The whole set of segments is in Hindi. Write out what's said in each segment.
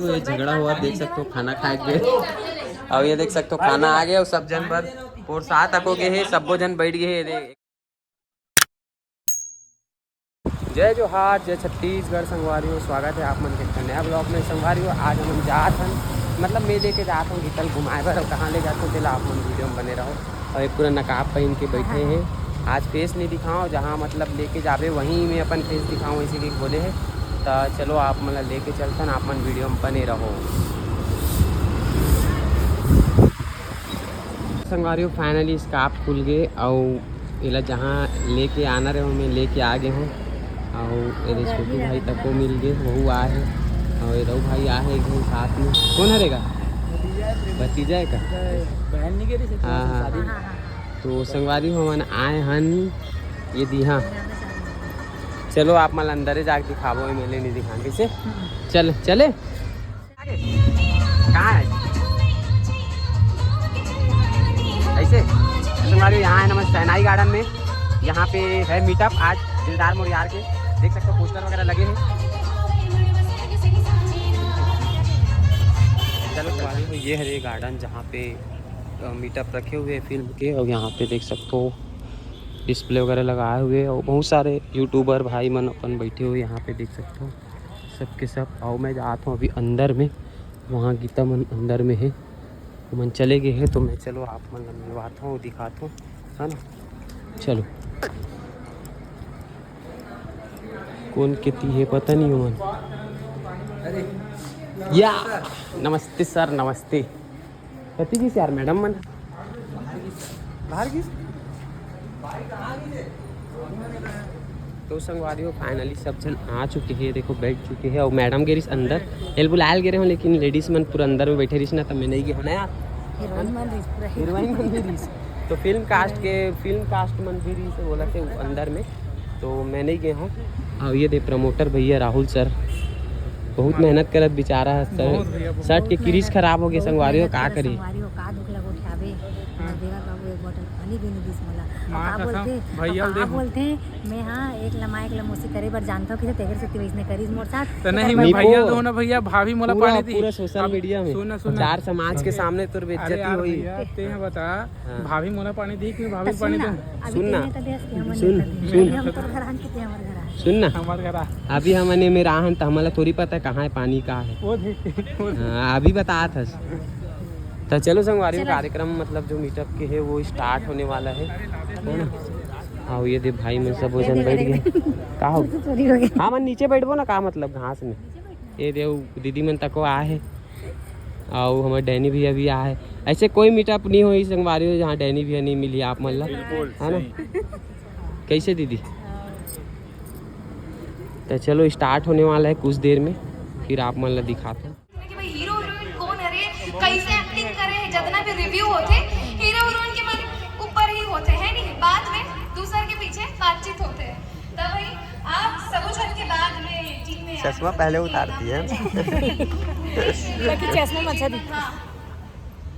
ये झगड़ा हुआ देख सकते हो खाना खाए के। अब ये देख सकते हो खाना आ गया और सब जन भर और साथ हो गए है, सब जन बैठ गए है। जय जोहार, जय छत्तीसगढ़ संगवारी हो। स्वागत है आप मन के नया ब्लॉग में संगवारी हो। आज हम जात हन मतलब मैं लेके जाता हूँ हितल घुमाए बर। कहाँ ले जाता हूँ आप मन वीडियो में बने रहो। और एक पूरा नकाब पहन के बैठे हैं। आज फेस नहीं दिखाओ, जहाँ मतलब लेके जावे वहीं में अपन फेस दिखाऊँ इसी के बोले है। तो चलो आप मतलब लेके चलते आप मन वीडियो में बने रहो। संगवारी हो फाइनली स्काप खुल गए और इला जहाँ लेके आना रहे मैं लेके आ गए हूँ। और ये छोटू भाई तक को मिल गए, वह आए और ये भाई आए एकदम साथ में। कौन हरेगा? भतीजा है का? बहन नहीं गई। हाँ हाँ। तो संगवारी हो मन आए हन ये दिहा। चलो आप मतलब अंदर जाके दिखावो, मेले नहीं दिखा कैसे। चल चले कहाँ है ऐसे संगवारी यहाँ है नमस्ते सैनाई गार्डन में। यहाँ पे है मीटअप आज दिलदार मोरियार के। देख सकते हो पोस्टर वगैरह लगे हैं। चलो तो ये है गार्डन जहाँ पे मीटअप रखे हुए हैं फिल्म के। और यहाँ पे देख सकते हो डिस्प्ले वगैरह लगाए हुए और बहुत सारे यूट्यूबर भाई मन अपन बैठे हुए यहाँ पे देख सकते हो सब के सब। और मैं जाता हूँ अभी अंदर में, वहाँ गीता मन अंदर में है तो मन चले गए हैं। तो मैं चलो आप मन मिलवाता हूँ दिखाता हूँ, है ना। चलो कौन कितनी है पता नहीं हो मन। या नमस्ते सर, नमस्ते। कति की यार मैडम मन बाहर की। तो संगवारी हो फाइनली सब जन आ चुके हैं, देखो बैठ चुके हैं। और मैडम गे रही अंदर एल बुलायल गे रहे हो, लेकिन लेडीज मन पूरा अंदर में बैठे रही ना, तब मैं नहीं गया ना यार। हीरोइन मन भी रही तो फिल्म कास्ट मन भी रही से बोला थे अंदर में, तो मैं नहीं गया हूँ। और ये दे प्रमोटर भैया राहुल सर बहुत मेहनत करत बेचारा है सर। शर्ट के क्रीज खराब हो गए संगवारी हो का करी। बोलते मैं हाँ एक लमोसी करे बर जानता हूँ कि तेगर से वैसने करीज मोर साथ तो नहीं मैं भैया दो ना भैया भाभी मोला पानी दी पूरा सोशल मीडिया में चार समाज के सामने तुर बेइज्जती हुई। ते हैं बता भाभी मोला पानी दी कि भाभी पानी दूं। सुन ना हमारे घर अभी हमने मेरा आहन तो हमारा थोड़ी पता है कहाँ है पानी कहाँ है। अभी बता था। तो चलो संगवारी कार्यक्रम मतलब जो मीटअप के है वो स्टार्ट होने वाला है ना। हाँ ये दे भाई में सब वजन बैठ गए का हो। हाँ मन नीचे बैठबो ना का मतलब घास में। ये दे दीदी मन तको आ है और हमारे डैनी भैया भी आ है। ऐसे कोई मीटअप नहीं हुई संगवारी हो जहाँ डैनी भैया नहीं मिली आप मतलब, है ना। कैसे दीदी? तो चलो स्टार्ट होने वाला है कुछ देर में, फिर आप मतलब दिखाते हैं हीरो हीरोइन कौन है, कैसे एक्टिंग करे, जितना भी रिव्यू होते हीरो हीरोइन के मन ऊपर ही होते हैं, नहीं बाद में दूसरे के पीछे बातचीत होते हैं। तो भाई आप सब जन के बाद में टीम में चश्मा पहले उतारती है लेकिन चश्मा अच्छा दिखता। हाँ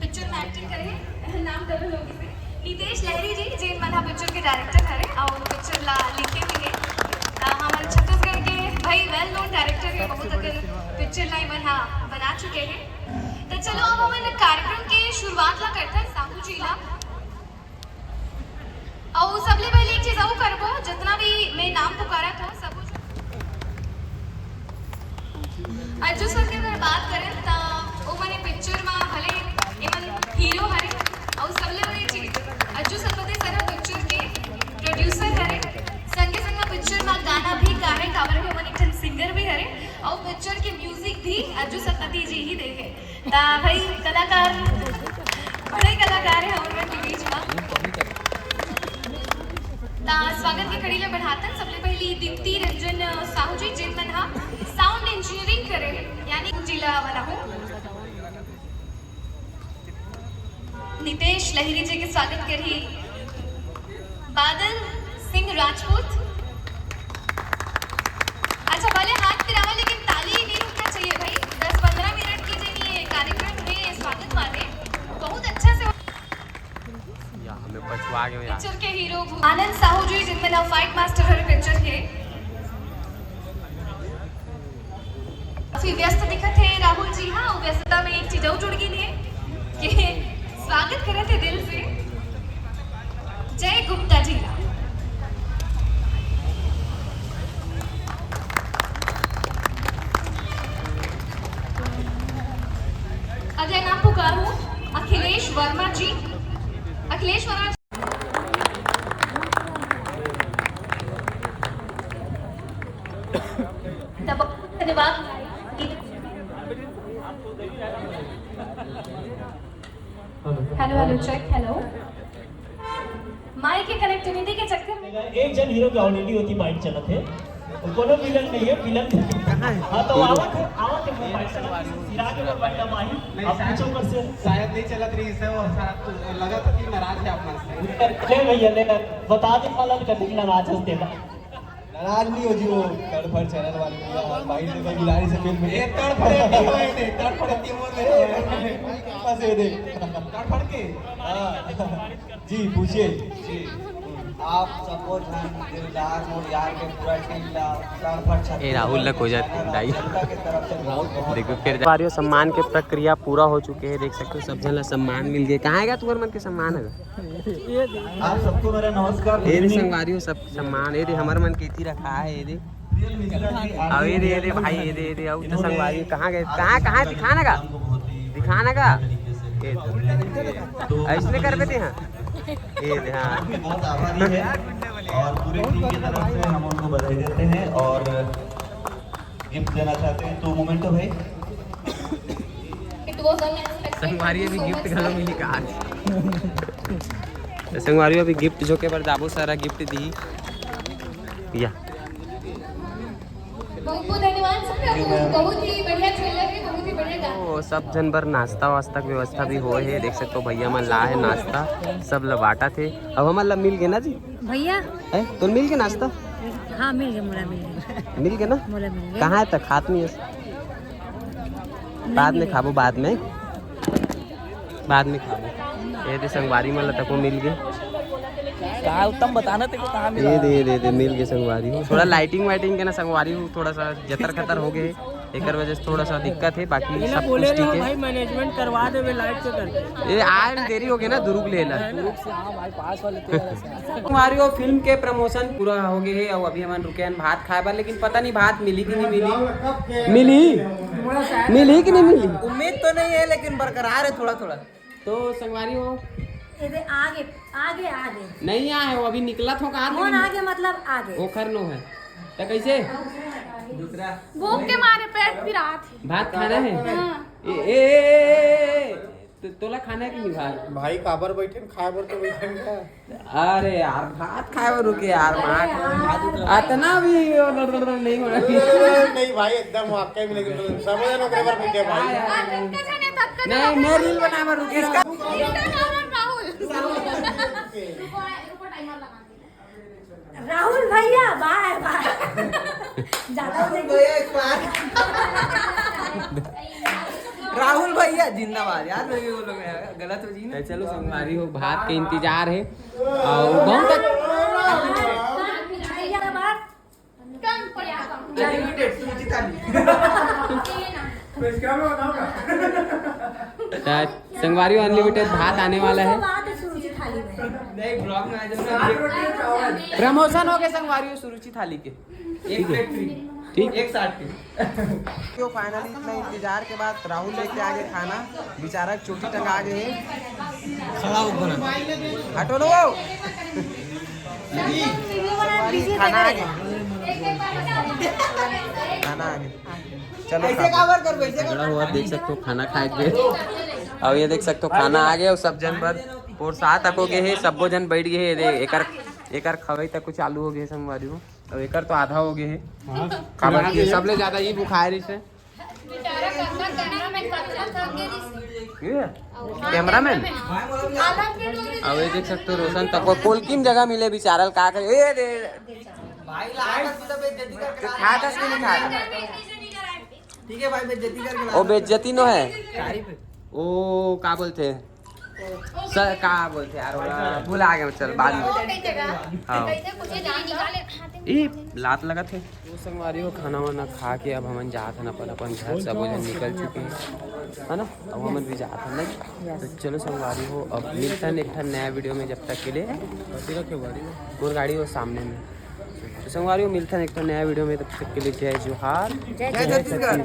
पिक्चर में एक्टिंग करे नाम डबल होगी से नितेश लहरी जी जे मना पिक्चर के डायरेक्टर हरे और पिक्चर ला लिखे भी है। हमारे छत्तीसगढ़ के भाई वेल नोन डायरेक्टर है, बहुत अगर पिक्चर लाइन बना चुके हैं। तो चलो अब हम कार्यक्रम की शुरुआत ला करते हैं साहू जी ला। और सबले पहले एक चीज और करबो, जितना भी मैं नाम पुकारा था सब अज्जू सर के अगर बात करें तो वो मैंने पिक्चर में भले एमन हीरो हरे और सबले बड़ी चीज अज्जू सतपति सर पिक्चर के प्रोड्यूसर हरे, संगे संग पिक्चर में गाना भी गाए काबर के मन एक सिंगर भी हरे और पिक्चर के म्यूजिक भी अज्जू सतपति जी ही देखे। ता भाई कलाकार बड़े कलाकार है और के बीच में ता स्वागत के खड़ी ले बढ़ाते हैं। सबले पहली दीप्ति रंजन साहू जी जिन मन हा साउंड इंजीनियरिंग करे यानी जिला वाला हो। नितेश लहरी जी के स्वागत करी बादल सिंह राजपूत। अच्छा भले हाथ फिरावा लेकिन ताली नहीं रुकना चाहिए भाई। 10-15 मिनट के लिए कार्यक्रम में स्वागत वाले बहुत अच्छा से हमें पछवा गए यार। पिक्चर के हीरो आनंद साहू जी जिनमें ना फाइट मास्टर हर पिक्चर के काफी व्यस्त दिखत है राहुल जी। हाँ, व्यस्तता में एक चीज और जुड़ गई है कि स्वागत करे थे दिल से जय गुप्ता जी का। अजय नाम पुकारू अखिलेश वर्मा जी। अखिलेश वर्मा धन्यवाद। Hello hello check hello. Mike के कनेक्टिविटी के चक्कर में एक जन हीरो की ऑलरेडी होती बाइक चलत है, कोनो विलन नहीं है, विलन हाँ तो आवत है वो बाइक चला सिरा के ऊपर बाइक माही आप पूछो कर से शायद नहीं चलत रही से और लगा था कि नाराज है अपना से ले भैया ले बता दे वाला कर दी नाराज है देगा। नाराज नहीं हो जी वो तड़फड़ चैनल वाले भाई ने कोई बिलाड़ी से फिल्म ये तड़फड़े मोर में पास दे तड़फड़ के हां जी पूछिए जी। आप सपोज हम दिलदार और यार के पूरा टीम ला तड़फड़ ए राहुल लग हो जाती दाई के तरफ से बहुत देखो फिर वारियो सम्मान के प्रक्रिया पूरा हो चुके हैं। देख सकते हो सब जन ला सम्मान मिल गए। कहाँ है तुअर मन के सम्मान है? आप सबको मेरा नमस्कार। ये संगवारियों सब सम्मान ये हमारे मन के इति रखा है ये अब ये भाई ये अब तो संगवारी कहाँ गए कहाँ दिखाना का ऐसे कर देते हैं ये हाँ बहुत आभारी है और पूरे टीम की तरफ से हम उनको बधाई देते हैं और गिफ्ट देना चाहते हैं। तो मोमेंटो भाई इट वाज अनएक्सपेक्टेड। संगवारी अभी गिफ्ट घलो मिली का संगवारी अभी गिफ्ट जो के पर दाबो सारा गिफ्ट दी या बहुत बहुत धन्यवाद सब। बहुत ही बढ़िया ट्रेलर है, बहुत ही बढ़िया गाना। तो सब जन बर नाश्ता वास्ता की व्यवस्था भी हो है। देख सकते हो भैया मन ला है नाश्ता सब ला बांटा थे। अब हमारे ला मिल गए ना जी भैया है तो मिल गए नाश्ता हाँ मिल गया मोला मिल गए ना मोला मिल गया। कहाँ है तक खात नहीं है बाद में खाबो बाद में खाबो ये संगवारी मन ला तको मिल गए कहाँ उत्तम बताना तेरे को कहाँ मिला। दे मिल गए संगवारी हो। थोड़ा लाइटिंग वाइटिंग के ना संगवारी हो थोड़ा सा जतर खतर हो गए एक वजह से थोड़ा सा दिक्कत है। बाकी सब कुछ ठीक है भाई मैनेजमेंट करवा दे लाइट से करके ये आज देरी हो गई ना दुरुग ले ला हाँ भाई पास वाले हमारी वो फिल्म के प्रमोशन पूरा हो गए है और अभी हम रुके हैं भात खाए बार। लेकिन पता नहीं भात मिली कि नहीं मिली कि नहीं मिली उम्मीद तो नहीं है लेकिन बरकरार है थोड़ा थोड़ा। तो संगवारी हो आगे आगे आगे नहीं आया है वो अभी निकला था कहाँ कौन आगे मतलब आगे ओखर नो है तो कैसे दूसरा भूख के मारे पेट पिरात है। भात खाना है ए तोला खाना है कि नहीं भात भाई काबर बैठे खाए बर तो बैठे अरे यार भात खाए और रुके यार इतना भी नहीं होना नहीं भाई एकदम वाकई में लेकिन समझ लो के बार बैठे भाई नहीं मैं रील बना पर रुके इसका राहुल भैया बाय बाय ज्यादा राहुल भैया जिंदाबाद यार वो लोग गलत हो जी ना। चलो संगवारी हो भात के इंतजार है और बहुत संगवारी अनलिमिटेड भात आने वाला है। नहीं ब्लॉग में आ जाओ प्रमोशन हो गए संगवारी सुरुचि थाली के एक प्लेट फ्री ठीक एक 60 की। तो फाइनली इतना इंतजार के बाद राहुल लेके आ गए खाना बेचारा चोटी टंगा गए खड़ा हो बना हटो लो खाना आ गया चलो झगड़ा हुआ देख सकते हो खाना खाए के अब ये देख सकते हो खाना आ गया और सब जन पर पोर साथ तक हो गए है सबो जन बैठ गए है एकर खवई तक कुछ चालू हो गए संगवारी हो और एकर तो आधा हो गए है खाना सबले ज्यादा ही बुखार से कैमरामैन अब ये देख सकते हो रोशन तक कोलकीम जगह मिले बेचारा का करे ए दे भाई लागत तो बेइज्जती करके खा दस के नहीं खा ठीक है भाई बेइज्जती करके ओ बेइज्जती नो है ओ का बोलते हैं सर का बोलते यार भूला गए चल बाद में हाँ ये लात लगा थे वो संगवारी हो खाना वाना खा के अब हम जात हैं अपन अपन घर सब लोग निकल चुके हैं है ना अब हम भी जात हैं नहीं तो चलो संगवारी हो अब मिलता है एक नया वीडियो में जब तक के लिए और गाड़ी वो सामने में तो संगवारी हो मिलता है एक नया वीडियो में तब तक के लिए जय जोहार जय छत्तीसगढ़।